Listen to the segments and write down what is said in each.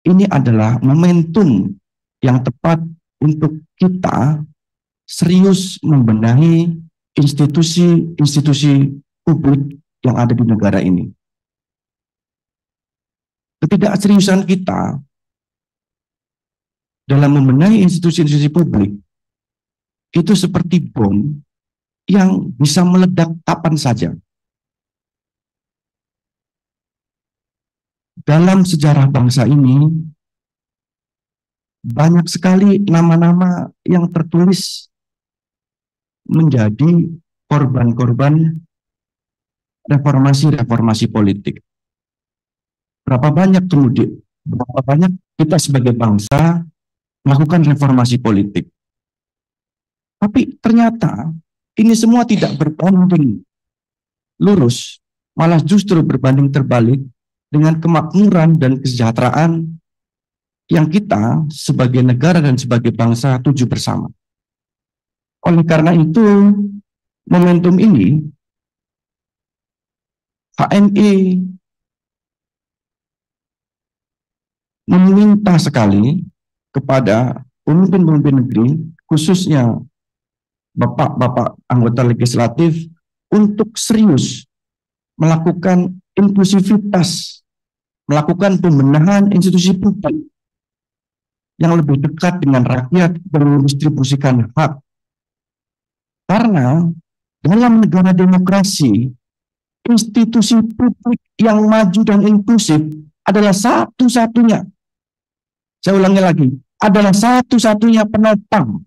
ini adalah momentum yang tepat untuk kita serius membenahi institusi-institusi publik yang ada di negara ini. Ketidakseriusan kita dalam membenahi institusi-institusi publik itu seperti bom yang bisa meledak kapan saja. Dalam sejarah bangsa ini, banyak sekali nama-nama yang tertulis menjadi korban-korban reformasi-reformasi politik. Berapa banyak kita sebagai bangsa melakukan reformasi politik. Tapi ternyata ini semua tidak berbanding lurus, malah justru berbanding terbalik dengan kemakmuran dan kesejahteraan yang kita sebagai negara dan sebagai bangsa tuju bersama. Oleh karena itu, momentum ini HMI meminta sekali kepada pemimpin-pemimpin negeri, khususnya bapak-bapak anggota legislatif, untuk serius melakukan inklusivitas, melakukan pembenahan institusi publik yang lebih dekat dengan rakyat dan mendistribusikan hak. Karena dalam negara demokrasi, institusi publik yang maju dan inklusif adalah satu-satunya, saya ulangi lagi, adalah satu-satunya penopang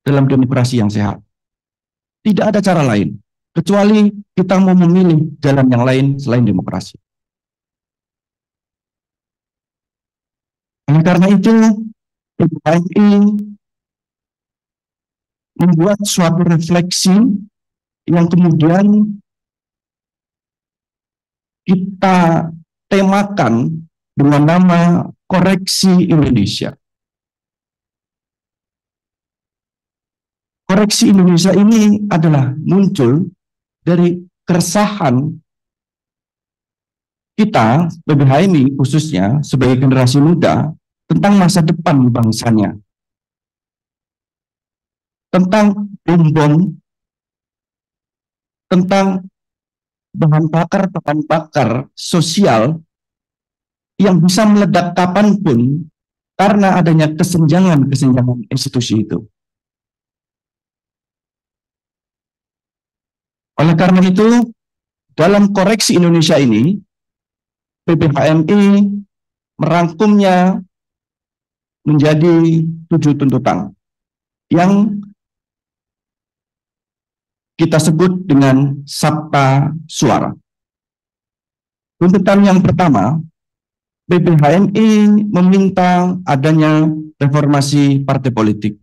dalam demokrasi yang sehat. Tidak ada cara lain, kecuali kita mau memilih jalan yang lain selain demokrasi. Oleh karena itu, PBHMI membuat suatu refleksi yang kemudian kita temakan dengan nama Koreksi Indonesia. Koreksi Indonesia ini adalah muncul dari keresahan kita, PBHMI khususnya sebagai generasi muda, tentang masa depan bangsanya, tentang bom-bom, tentang bahan bakar sosial yang bisa meledak kapanpun karena adanya kesenjangan institusi itu. Oleh karena itu, dalam Koreksi Indonesia ini, PBHMI merangkumnya menjadi 7 tuntutan yang kita sebut dengan Sabta Suara. Tuntutan yang pertama, PBHMI meminta adanya reformasi partai politik.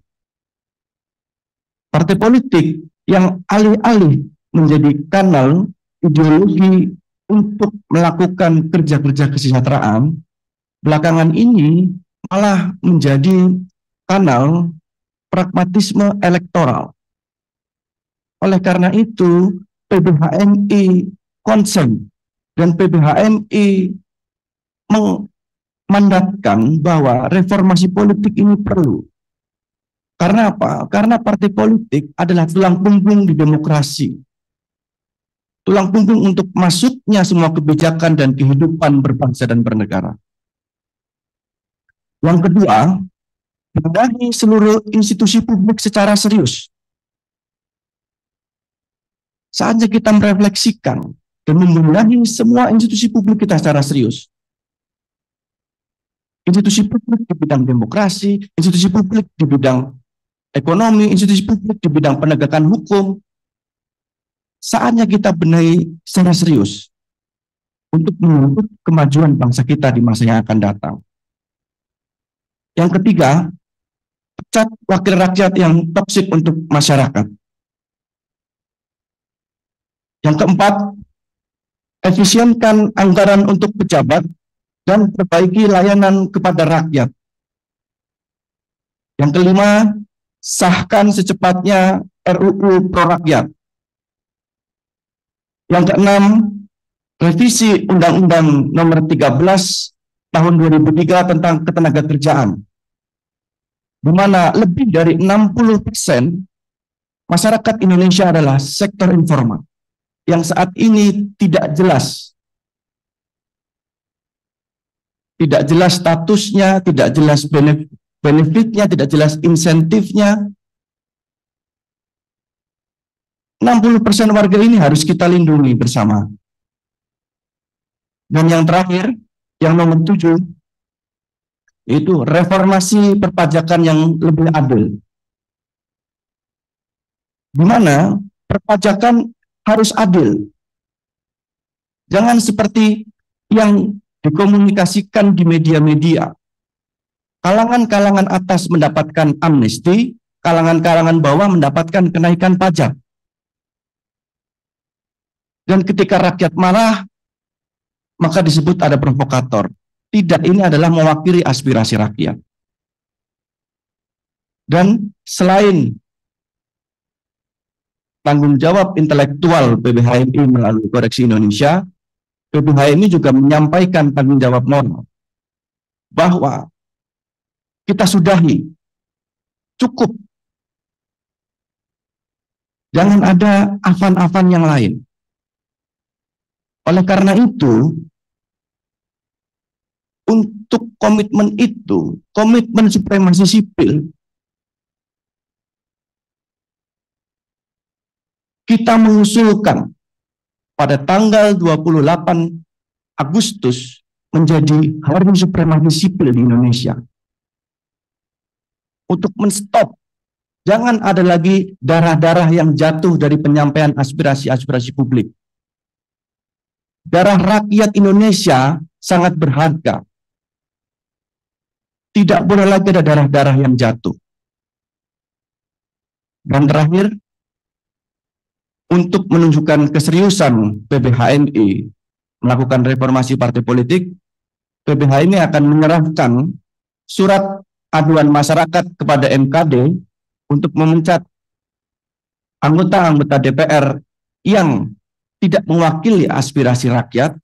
Partai politik yang alih-alih menjadi kanal ideologi untuk melakukan kerja-kerja kesejahteraan, belakangan ini malah menjadi kanal pragmatisme elektoral. Oleh karena itu, PBHMI concern dan PBHMI memandatkan bahwa reformasi politik ini perlu. Karena apa? Karena partai politik adalah tulang punggung di demokrasi. Tulang punggung untuk masuknya semua kebijakan dan kehidupan berbangsa dan bernegara. Yang kedua, benahi seluruh institusi publik secara serius. Saatnya kita merefleksikan dan membenahi semua institusi publik kita secara serius. Institusi publik di bidang demokrasi, institusi publik di bidang ekonomi, institusi publik di bidang penegakan hukum. Saatnya kita benahi secara serius untuk menuntut kemajuan bangsa kita di masa yang akan datang. Yang ketiga, pecat wakil rakyat yang toksik untuk masyarakat. Yang keempat, efisienkan anggaran untuk pejabat dan perbaiki layanan kepada rakyat. Yang kelima, sahkan secepatnya RUU Pro Rakyat. Yang keenam, revisi Undang-Undang Nomor 13 tahun 2003 tentang ketenagakerjaan, di mana lebih dari 60% masyarakat Indonesia adalah sektor informal yang saat ini tidak jelas statusnya, tidak jelas benefitnya, tidak jelas insentifnya. 60% warga ini harus kita lindungi bersama. Dan yang terakhir, yang nomor 7, itu reformasi perpajakan yang lebih adil. Di mana perpajakan harus adil. Jangan seperti yang dikomunikasikan di media-media. Kalangan-kalangan atas mendapatkan amnesti, kalangan-kalangan bawah mendapatkan kenaikan pajak. Dan ketika rakyat marah, maka disebut ada provokator. Tidak, ini adalah mewakili aspirasi rakyat. Dan selain tanggung jawab intelektual PBHMI melalui Koreksi Indonesia, PBHMI juga menyampaikan tanggung jawab moral bahwa kita sudahi, cukup. Jangan ada afan-afan yang lain. Oleh karena itu, untuk komitmen itu, komitmen supremasi sipil, kita mengusulkan pada tanggal 28 Agustus menjadi Hari Supremasi Sipil di Indonesia. Untuk menstop, jangan ada lagi darah-darah yang jatuh dari penyampaian aspirasi-aspirasi publik. Darah rakyat Indonesia sangat berharga. Tidak boleh lagi ada darah-darah yang jatuh. Dan terakhir, untuk menunjukkan keseriusan PBHMI melakukan reformasi partai politik, PBHMI akan menyerahkan surat aduan masyarakat kepada MKD untuk memecat anggota-anggota DPR yang tidak mewakili aspirasi rakyat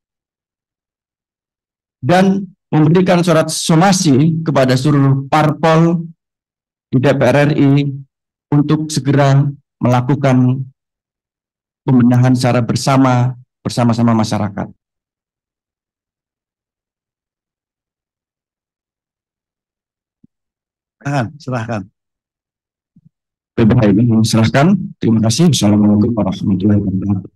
dan memberikan surat somasi kepada seluruh parpol di DPR RI untuk segera melakukan pembenahan secara bersama-sama masyarakat. Silahkan. PBHMI serahkan. Terima kasih. Assalamualaikum warahmatullahi wabarakatuh.